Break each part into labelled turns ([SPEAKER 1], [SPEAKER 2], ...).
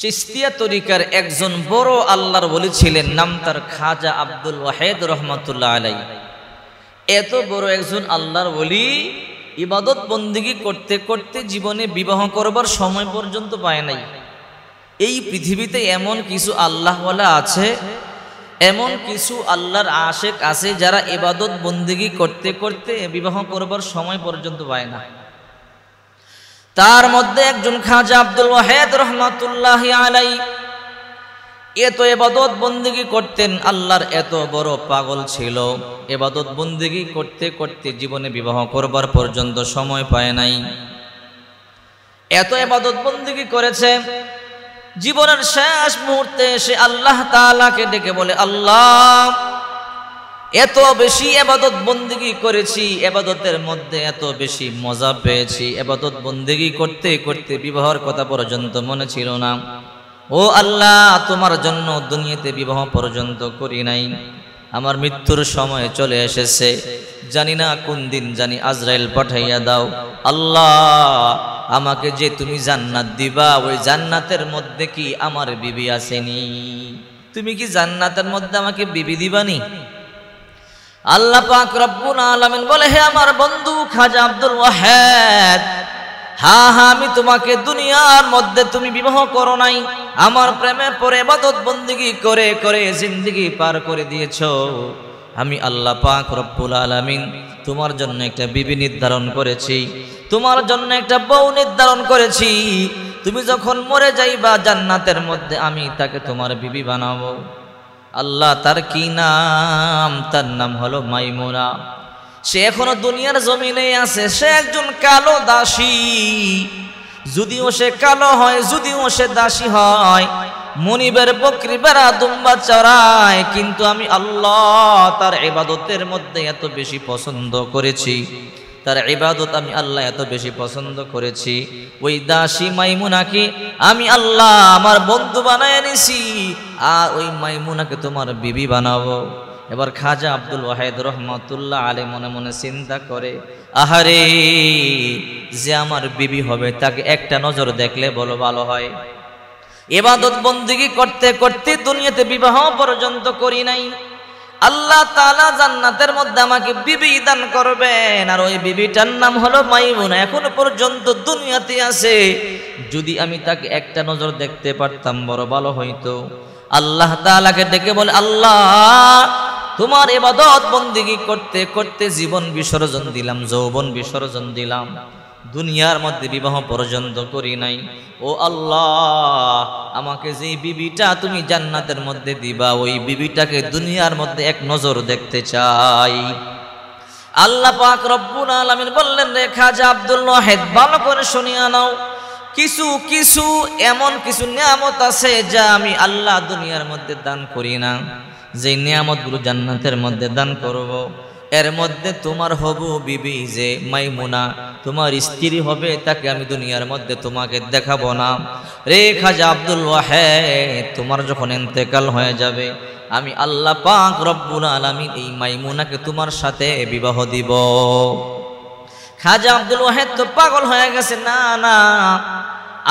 [SPEAKER 1] চিশতিয়া তরিকার একজন বড় আল্লাহর ওলি ছিলেন, নাম তার খাজা আব্দুল ওয়াহেদ রহমাতুল্লাহ আলাইহি। এত বড় একজন আল্লাহর ওলি ইবাদত বন্দেগী করতে করতে জীবনে বিবাহ করবার সময় পর্যন্ত পায় নাই। এই পৃথিবীতে এমন কিছু আল্লাহওয়ালা আছে, এমন কিছু আল্লাহর আশেক আছে যারা ইবাদত বন্দেগী করতে করতে বিবাহ করবার সময় পর্যন্ত পায় না। তার মধ্যে একজন খাজা আব্দুল ওয়াহেদ রহমাতুল্লাহি আলাইহি এত ইবাদত বন্দেগী করতেন, আল্লাহর এত বড় পাগল ছিল, ইবাদত বন্দেগী করতে করতে জীবনে বিবাহ করবার পর্যন্ত সময় পায় নাই। এত ইবাদত বন্দেগী করেছে, জীবনের শেষ মুহূর্তে সে আল্লাহ তাআলাকে ডেকে বলে, আল্লাহ এত বেশি ইবাদত বন্দেগী করেছি, ইবাদতের মধ্যে এত বেশি মজা পেয়েছি, ইবাদত বন্দেগী করতে করতে বিবাহের কথা পর্যন্ত মনে ছিল না। ও আল্লাহ, তোমার জন্য দুনিয়াতে বিবাহ পর্যন্ত করি নাই, আমার মৃত্যুর সময় চলে এসেছে, জানি না কোন দিন জানি আজরাইল পাঠাইয়া দাও। আল্লাহ, আমাকে যে তুমি জান্নাত দিবা, ওই জান্নাতের মধ্যে কি আমার বিবি আসেনি? তুমি কি জান্নাতের মধ্যে আমাকে বিবি দিবানি? আল্লাহ পাক রব্বুল আলামিন বলে, হে আমার বন্ধু খাজা আব্দুল ওয়াহেদ, হ্যাঁ হ্যাঁ, আমি তোমাকে দুনিয়ার মধ্যে তুমি বিবাহ করো নাই, আমার প্রেমে পড়ে ইবাদত বন্দেগী করে করে জিন্দেগি পার করে দিয়েছো। আমি আল্লাহ পাক রব্বুল আলামিন তোমার জন্য একটা বিবি নির্ধারণ করেছি, তোমার জন্য একটা বউ নির্ধারণ করেছি। তুমি যখন মরে যাইবা জান্নাতের মধ্যে আমি তাকে তোমার বিবি বানাবো। আল্লাহ, তার কি নাম? তার নাম হলো মাইমুনা। সে এখনো দুনিয়ার জমিনে আছে, সে একজন কালো দাসী। যদিও সে কালো হয়, যদিও সে দাসী হয়, মনিবের বকরি বেড়া দুম্বা চড়ায়, কিন্তু আমি আল্লাহ তার ইবাদতের মধ্যে এত বেশি পছন্দ করেছি, তার ইবাদত আমি আল্লাহ এত বেশি পছন্দ করেছি, ওই দাসী মাইমুনাকে আমি আল্লাহ আমার বন্ধু বানায় নিছি, আর ওই মাইমুনাকে তোমার বিবি বানাবো। এবার খাজা আব্দুল ওয়াহেদ রহমাতুল্লাহ আলাইহি মনে মনে চিন্তা করে, আহারে, যে আমার বিবি হবে তাকে একটা নজর দেখলে বলো ভালো হয়। ইবাদত বন্দেগী করতে করতে দুনিয়াতে বিবাহ পর্যন্ত করি নাই, আল্লাহ তাআলা জান্নাতের মধ্যে আমাকে বিবি দান করবেন, আর ওই বিবিটার নাম হলো মাইমুনা, এখনো পর্যন্ত দুনিয়াতে আছে। যদি আমি তাকে একটা নজর দেখতে পারতাম বড় ভালো হইতো। আল্লাহ তাআলাকে ডেকে বলে, আল্লাহ তোমার ইবাদত বন্দেগী করতে করতে জীবন বিসর্জন দিলাম, যৌবন বিসর্জন দিলাম, দুনিয়ার মধ্যে বিবাহ পর্যন্ত করি নাই। ও আল্লাহ, আমাকে যে বিবিটা তুমি জান্নাতের মধ্যে দিবা, ওই বিবিটাকে দুনিয়ার মধ্যে এক নজর দেখতে চাই। আল্লাহ পাক রব্বুল আলামিন বললেন, রে খাজা আব্দুল ওয়াহেদ, ভালো করে শুনিয়া নাও, কিছু কিছু এমন কিছু নিয়ামত আছে যা আমি আল্লাহ দুনিয়ার মধ্যে দান করি না, যে নিয়ামতগুলো জান্নাতের মধ্যে দান করব। এর মধ্যে তোমার হবু বিবি যে মাইমুনা তোমার স্ত্রী হবে, তাকে আমি দুনিয়ার মধ্যে তোমাকে দেখাবো না। রে খাজা আব্দুল ওয়াহেদ, তোমার যখন ইন্তেকাল হয়ে যাবে, আমি আল্লাহ পাক রব্বুল আলামিন এই মাইমুনাকে তোমার সাথে বিবাহ দিব। খাজা আব্দুল ওয়াহেদ তো পাগল হয়ে গেছে, না না,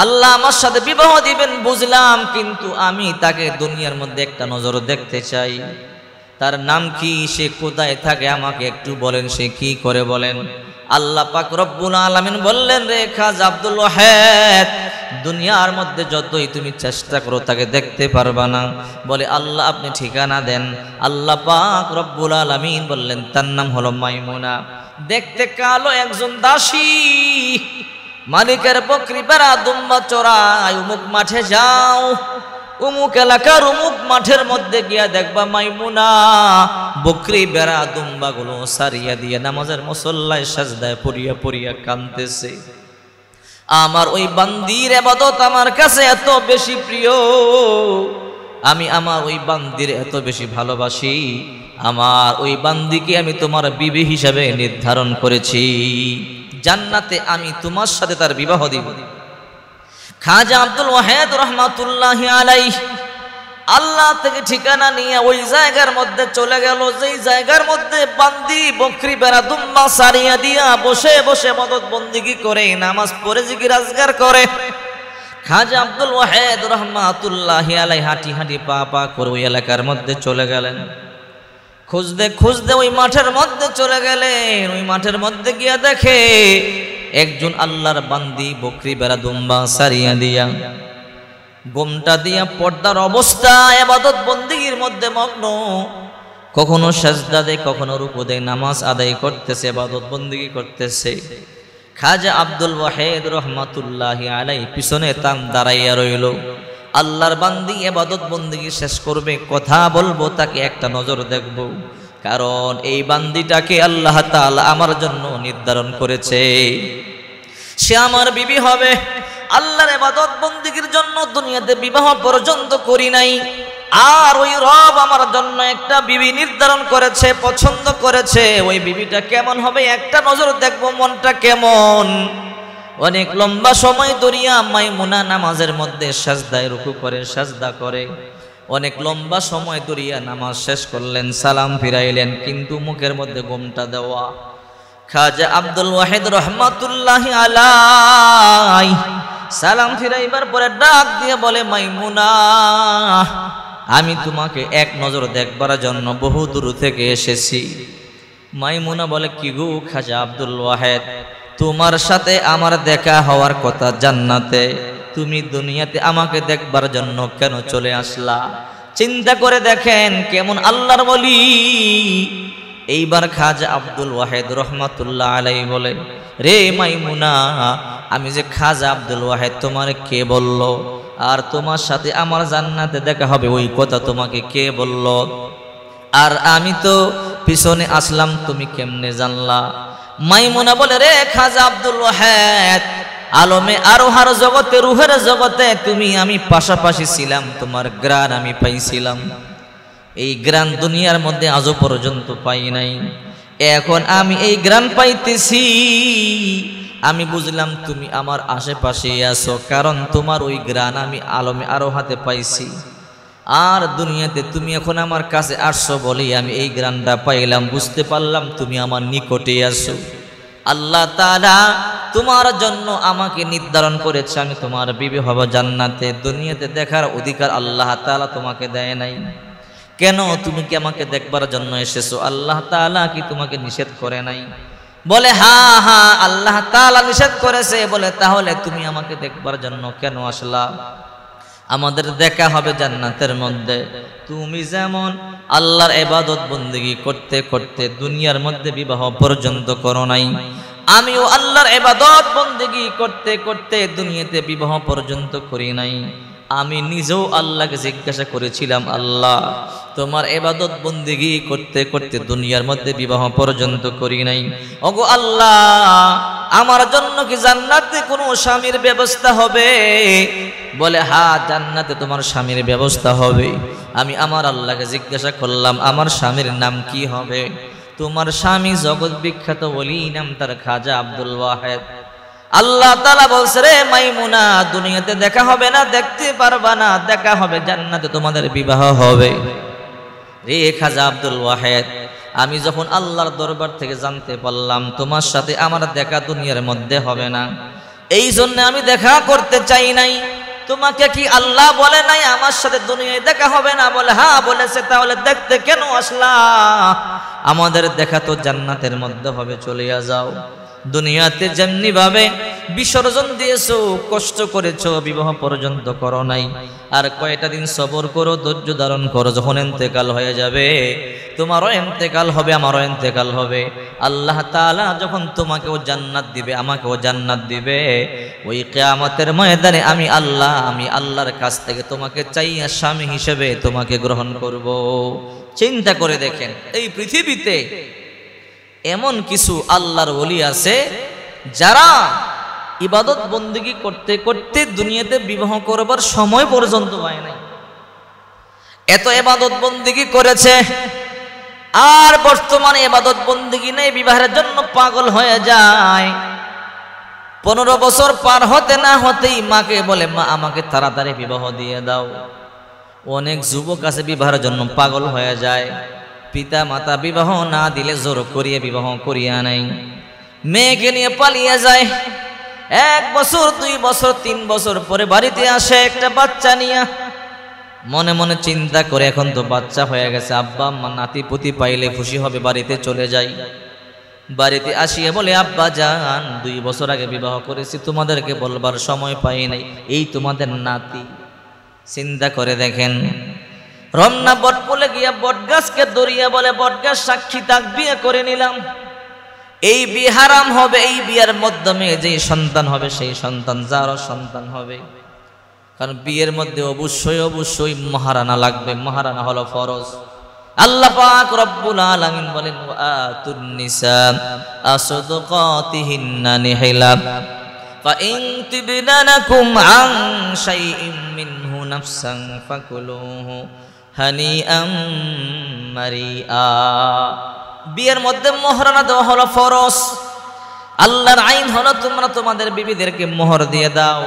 [SPEAKER 1] আল্লাহ আমার সাথে বিবাহ দিবেন বুঝলাম, কিন্তু আমি তাকে দুনিয়ার মধ্যে একটা নজর দেখতে চাই। তার নাম কি, সে কোথায় থাকে, আমাকে একটু বলেন, সে কি করে বলেন। আল্লাহ পাক রব্বুল আলামিন বললেন, রে খাজা আব্দুল ওয়াহেদ, দুনিয়ার মধ্যে যতই তুমি চেষ্টা করো তাকে দেখতে পারবা না। বলে, আল্লাহ আপনি ঠিকানা দেন। আল্লাহ পাক রব্বুল আলামিন বললেন, তার নাম হলো মাইমুনা, দেখতে কালো একজন দাসী, মালিকের বকরি বেড়া দুম্বা চড়ায়, অমুক মাঠে যাও, অমুক এলাকার অমুক মাঠের মধ্যে গিয়া দেখবা মাইমুনা বকরি বেড়া দুম্বা গুলো সারিয়া দিয়ে নামাজের মুসল্লায় সাজদায় পড়িয়া পড়িয়া কাঁদতেছে। আমার ওই বান্দির ইবাদত আমার কাছে এত বেশি প্রিয়, আমি আমার ওই বান্দির এত বেশি ভালোবাসি, আমার ওই বান্দিকে আমি তোমার বিবি হিসাবে নির্ধারণ করেছি, জান্নাতে আমি তোমার সাথে তার বিবাহ দিব। খাজা আব্দুল ওয়াহেদ রহমাতুল্লাহি আলাইহি আল্লাহ থেকে ঠিকানা নিয়ে ওই জায়গার মধ্যে চলে গেল, যেই জায়গার মধ্যে বান্দি বকরি বেড়া দুম্বা সারিয়া দিয়া বসে বসে ইবাদত বন্দেগী করে, নামাজ পড়ে জিকির আজকার করে। খাজা আব্দুল ওয়াহেদ রহমাতুল্লাহি আলাইহি হাঁটি হাঁটি পা পা করে ওই এলাকার মধ্যে চলে গেলেন। খুঁজতে খুঁজতে ওই মাঠের মধ্যে চলে গেলেন। ওই মাঠের মধ্যে গিয়া দেখে একজন আল্লাহর বান্দি বকরি বেড়া দুম্বা সারিয়া দিয়া গোমটা দিয়া পর্দার অবস্থা ইবাদত বন্দেগীর মধ্যে মগ্ন, কখনো সাজদা দেয় কখনো রুকু দেয়, নামাজ আদায় করতেছে, ইবাদত বন্দেগী করতেছে। খাজা আব্দুল ওয়াহেদ রহমাতুল্লাহি আলাইহি পিছনে তান দাঁড়াইয়া রইল। আল্লাহর বান্দি ইবাদত বন্দেগী শেষ করবে, কথা বলবো, তাকে একটা নজর দেখব, কারণ এই বান্দিটাকে আল্লাহ তাআলা আমার জন্য নির্ধারণ করেছে, সে আমার বিবি হবে। আল্লাহর ইবাদত বন্দেগীর জন্য দুনিয়াতে বিবাহ পর্যন্ত করি নাই, আর ওই রব আমার জন্য একটা বিবি নির্ধারণ করেছে, পছন্দ করেছে। ওই বিবিটা কেমন হবে একটা নজর দেখবো, মনটা কেমন। অনেক লম্বা সময় ধরিয়া মাইমুনা নামাজের মধ্যে সাজদায় রুকু করে, সাজদা করে। অনেক লম্বা সময় ধরিয়া নামাজ শেষ করলেন, সালাম ফিরাইলেন, কিন্তু মুখের মধ্যে গোমটা দেওয়া। খাজা আব্দুল ওয়াহেদ রহমাতুল্লাহি আলাইহি সালাম ফিরাইবার পরে ডাক দিয়ে বলে, মাইমুনা, আমি তোমাকে এক নজর দেখবার জন্য বহু দূর থেকে এসেছি। মাইমুনা বলে, কি গো খাজা আব্দুল ওয়াহেদ, তোমার সাথে আমার দেখা হওয়ার কথা জান্নাতে, তুমি দুনিয়াতে আমাকে দেখবার জন্য কেন চলে আসলা? চিন্তা করে দেখেন কেমন আল্লাহর ওলি। এইবার খাজা আব্দুল ওয়াহেদ রহমাতুল্লাহ আলাইহি বলে, রে মাইমুনা, আমি যে খাজা আব্দুল ওয়াহেদ তোমার কে বলল? আর তোমার সাথে আমার জান্নাতে দেখা হবে ওই কথা তোমাকে কে বলল? আর আমি তো পিছনে আসলাম, তুমি কেমনে জানলা? মাইমুনা বলে, রে খাজা আব্দুল ওয়াহেদ, আলমে আরোহার জগতে, রুহের জগতে তুমি আমি পাশাপাশি ছিলাম, তোমার গ্রান আমি পাইছিলাম। এই গ্রান দুনিয়ার মধ্যে আজও পর্যন্ত পাই নাই। এখন আমি এই গ্রান পাইতেছি, আমি বুঝলাম তুমি আমার আশেপাশে আছো, কারণ তোমার ওই গ্রান আমি আলমে আরোহাতে পাইছি। আর দুনিয়াতে তুমি এখন আমার কাছে আসছো বলেই আমি এই গ্রানটা পাইলাম, বুঝতে পারলাম তুমি আমার নিকটে আছো। আল্লাহ তাআলা তোমার জন্য আমাকে নির্ধারণ করেছে, আমি তোমার বিবি হব জান্নাতে। দুনিয়াতে দেখার অধিকার আল্লাহ তাআলা তোমাকে দেয় নাই। কেন? তুমি কি আমাকে দেখবার জন্য এসেছো? আল্লাহ তাআলা কি তোমাকে নিষেধ করে নাই? বলে, হ্যাঁ হ্যাঁ, আল্লাহ তাআলা নিষেধ করেছে। বলে, তাহলে তুমি আমাকে দেখবার জন্য কেন আসলা? আমাদের দেখা হবে জান্নাতের মধ্যে। তুমি যেমন আল্লাহর ইবাদত বন্দেগী করতে করতে দুনিয়ার মধ্যে বিবাহ পর্যন্ত করো নাই, আমিও আল্লাহর ইবাদত বন্দেগী করতে করতে দুনিয়াতে বিবাহ পর্যন্ত করি নাই। আমি নিজেও আল্লাহকে জিজ্ঞাসা করেছিলাম, আল্লাহ, তোমার ইবাদত বন্দেগী করতে করতে দুনিয়ার মধ্যে বিবাহ পর্যন্ত করি নাই, ওগো আল্লাহ, আমার জন্য কি জান্নাতে কোনো স্বামীর ব্যবস্থা হবে? বলে, হ্যাঁ, জান্নাতে তোমার স্বামীর ব্যবস্থা হবে। আমি আমার আল্লাহকে জিজ্ঞাসা করলাম, আমার স্বামীর নাম কি হবে? তোমার স্বামী জগৎ বিখ্যাত ওলি, নাম তার খাজা আব্দুল ওয়াহেদ। আল্লাহ তাআলা বলছে, রে মাইমুনা, দুনিয়াতে দেখা হবে না, দেখতে পারবা না, দেখা হবে জান্নাতে, তোমাদের বিবাহ হবে। রে খাজা আব্দুল ওয়াহেদ, আমি যখন আল্লাহর দরবার থেকে জানতে পারলাম তোমার সাথে আমার দেখা দুনিয়ার মধ্যে হবে না, এই জন্য আমি দেখা করতে চাই নাই। তোমাকে কি আল্লাহ বলে নাই আমার সাথে দুনিয়ায় দেখা হবে না? বলে, হ্যাঁ বলেছে। তাহলে দেখতে কেন আসলা? আমাদের দেখা তো জান্নাতের মধ্যে হবে, চলিয়া যাও। দুনিয়াতে যেমনি ভাবে বিসর্জন দিয়েছো, কষ্ট করেছো, বিবাহ পর্যন্ত করো নাই, আর কয়টা দিন সবর করো, ধৈর্য ধারণ করো, যখন ইন্তেকাল হয়ে যাবে, তোমারও ইন্তেকাল হবে, আমারও ইন্তেকাল হবে। আল্লাহ তাআলা যখন তোমাকেও জান্নাত দিবে, আমাকেও জান্নাত দিবে, ওই কিয়ামতের ময়দানে আমি আল্লাহর কাছ থেকে তোমাকে চাইয়া স্বামী হিসেবে তোমাকে গ্রহণ করব। চিন্তা করে দেখেন, এই পৃথিবীতে এমন কিছু আল্লাহর ওলি আছে যারা ইবাদত বন্দেগী করতে করতে দুনিয়াতে বিবাহ করবার সময় পর্যন্ত হয় নাই, এত ইবাদত বন্দেগী করেছে, আর বর্তমানে ইবাদত বন্দেগী নেই, বিবাহের জন্য পাগল হয়ে যায়। 15 বছর পার হতে না হতেই মাকে বলে, মা আমাকে তাড়াতাড়ি বিবাহ দিয়ে দাও। অনেক যুবক আছে বিবাহের জন্য পাগল হয়ে যায়, পিতা মাতা বিবাহ না দিলে জোর করিয়ে বিবাহ করিয়া নাই, মেয়েকে নিয়ে পালিয়ে যায়। 1 বছর 2 বছর 3 বছর পরে বাড়িতে আসে একটা বাচ্চা নিয়ে, মনে মনে চিন্তা করে এখন তো বাচ্চা হয়ে গেছে, আব্বা আম্মা নাতি পুতি পাইলে খুশি হবে, বাড়িতে চলে যাই। বাড়িতে আসিয়ে বলে, আব্বা জান 2 বছর আগে বিবাহ করেছি, তোমাদেরকে বলবার সময় পাই নাই, এই তোমাদের নাতি। চিন্তা করে দেখেন, রমনা বটমূলে গিয়া বটগাছকে দরিয়া বলে, বটগাছ সাক্ষী তাক বিয়ে করে নিলাম, এই বিয়ে হারাম হবে, এই বিয়ের মাধ্যমে যেই সন্তান হবে সেই সন্তান যারও সন্তান হবে। কারণ বিয়ের মধ্যে অবশ্যই মহারানা লাগবে, মহারানা হলো ফরজ। আল্লাহ পাক রব্বুল আলামিন বলেন, আতুন নিসা আসদকাতিহিন্না নিহিলা ফাইন তিবনা লাকুম আন শাইইন মিনহু নাফসান ফাকুলুহু হানিআম মারিআ। বিয়ের মধ্যে মোহরানা দেওয়া হলো ফরজ। আল্লাহর আইন হলো তোমরা তোমাদের বিবিদেরকে মোহর দিয়ে দাও,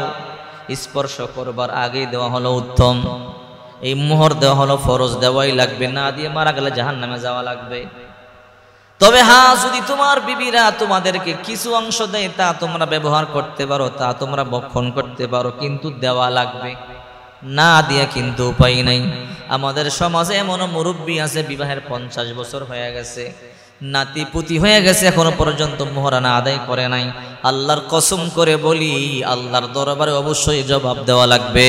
[SPEAKER 1] স্পর্শ করবার আগে দেওয়া হলো উত্তম। এই মোহর দেওয়া হলো ফরজ, দেওয়াই লাগবে, না দিয়ে মারা গেলে জাহান্নামে যাওয়া লাগবে। তবে হ্যাঁ, যদি তোমার বিবিরা তোমাদেরকে কিছু অংশ দেয় তা তোমরা ব্যবহার করতে পারো, তা তোমরা ভক্ষণ করতে পারো, কিন্তু দেওয়া লাগবে, না দিয়ে কিন্তু উপায় নাই। আমাদের সমাজে এমন মুরব্বী আছে বিবাহের 50 বছর হয়ে গেছে, নাতি পুতি হয়ে গেছে, এখনো পর্যন্ত মোহরানা আদায় করে নাই। আল্লাহর কসম করে বলি, আল্লাহর দরবারে অবশ্যই জবাব দেওয়া লাগবে,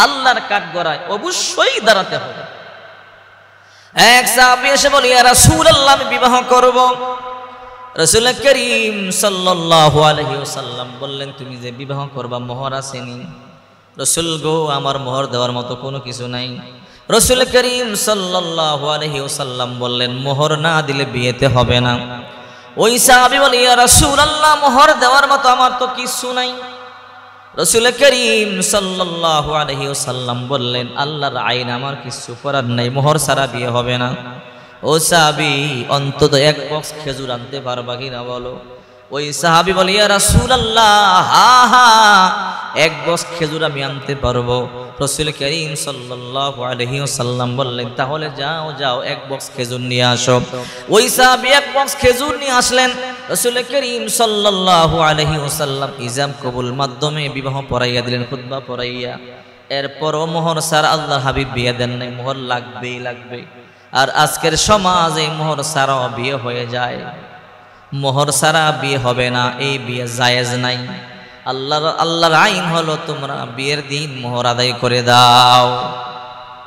[SPEAKER 1] আল্লাহর কাঠগড়ায় অবশ্যই দাঁড়াতে হবে। এক সাহাবী এসে বলি, ইয়া রাসূলুল্লাহ আমি বিবাহ করব। রাসূল করিম সাল্লাল্লাহু আলাইহি ওয়াসাল্লাম বললেন, তুমি যে বিবাহ করবা মোহর আসেনি। রাসূল গো, আমার মোহর দেওয়ার মতো কোনো কিছু নাই। রাসূল করিম সাল্লাল্লাহু আলাইহি ওয়াসাল্লাম বললেন, মোহর না দিলে বিয়েতে হবে না। ওই সাহাবী বলে, ইয়া রাসূলুল্লাহ মোহর দেওয়ার মতো আমার তো কিছু নাই। রাসূল করিম সাল্লাল্লাহু আলাইহি ওয়াসাল্লাম বললেন, আল্লাহর আইন, আমার কিছু করার নাই, মোহর ছাড়া বিয়ে হবে না। ও সাহাবী, অন্তত 1 বক্স খেজুর আনতে পারবা কিনা বলো। ওই সাহাবী বলে, ইয়া রাসূলুল্লাহ হ্যাঁ 1 বক্স খেজুর আমি আনতে পারবো। রাসূল করিম সাল্লাল্লাহু আলাইহি ওয়াসাল্লাম বললেন, তাহলে যাও 1 বক্স খেজুর নিয়ে আসো। ওই সাহাবী 1 বক্স খেজুর নিয়ে আসলেন। রাসূল করিম সাল্লাল্লাহু আলাইহি ওয়াসাল্লাম ইজাম কবুল মাধ্যমে বিবাহ পড়াইয়া দিলেন, খুতবা পড়াইয়া। এরপরও মোহর ছাড়া আল্লাহর হাবিব বিয়ে দেন নাই, মোহর লাগবেই লাগবে। আর আজকের সমাজে মোহর ছাড়াও বিয়ে হয়ে যায়, মোহর ছাড়া বিয়ে হবে না, এই বিয়ে জায়েজ নাই। আল্লাহর আইন হলো তোমরা বিয়ের দিন মোহর আদায় করে দাও।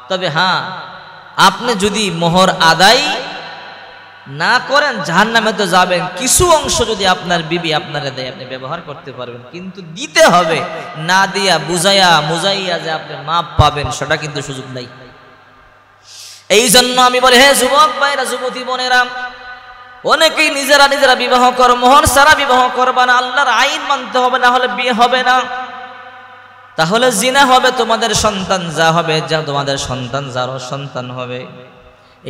[SPEAKER 1] তবে হ্যাঁ, আপনি যদি মোহর আদায় না করেন জাহান্নামে তো যাবেন। কিছু অংশ যদি আপনার বিবি আপনারে দেয়, আপনি ব্যবহার করতে পারবেন, কিন্তু দিতে হবে। না দিয়া মুজাইয়া যে আপনি মাপ পাবেন, সেটা কিন্তু সুযোগ নাই। এই জন্য আমি বলি, হে যুবক ভাইরা, যুবতী বোনেরা, অনেকেই নিজেরা বিবাহ করো, মোহর ছাড়া বিবাহ করবা না। আল্লাহর আইন মানতে হবে, না হলে বিয়ে হবে না। তাহলে জিনা হবে, তোমাদের সন্তান যা হবে, যা তোমাদের সন্তান যারও সন্তান হবে।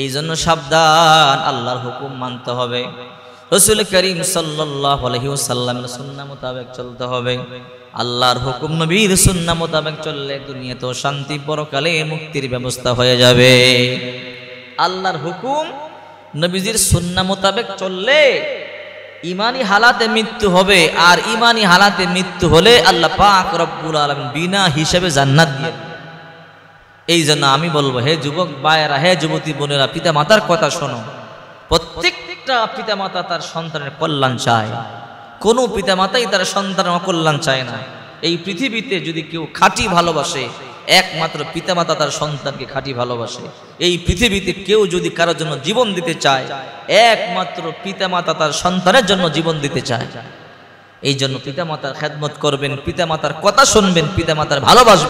[SPEAKER 1] এই জন্য সাবধান, আল্লাহর হুকুম মানতে হবে। রাসূল করিম সাল্লাল্লাহু আলাইহি ওয়াসাল্লামের সুন্নাহ মোতাবেক চলতে হবে। আল্লাহর হুকুম নবীর সুন্নাহ মোতাবেক চললে দুনিয়াতেও শান্তি, পরকালে মুক্তির ব্যবস্থা হয়ে যাবে। আল্লাহর হুকুম নবীজির সুন্নাহ মোতাবেক চললে ইমানি হালাতে মৃত্যু হবে, আর ইমানি হালাতে মৃত্যু হলে আল্লাহ পাক রব্বুল আলামিন বিনা হিসাবে জান্নাত দিয়ে। এই জন্য আমি বলবো, হে যুবক ভাইয়েরা, হে যুবতী বোনেরা, পিতা মাতার কথা শোনো। প্রত্যেকটা পিতা মাতা তার সন্তানের কল্যাণ চায়, কোনো পিতা মাতাই তার সন্তানের অকল্যাণ চায় না। এই পৃথিবীতে যদি কেউ খাঁটি ভালোবাসে, একমাত্র পিতা মাতা তার সন্তানকে খাঁটি ভালোবাসে। এই পৃথিবীতে কেউ যদি কারোর জন্য জীবন দিতে চায়, একমাত্র পিতা মাতা তার সন্তানের জন্য জীবন দিতে চায়। এই জন্য পিতা মাতার খেদমত করবেন, পিতা মাতার কথা শুনবেন, পিতা মাতার ভালোবাসবেন।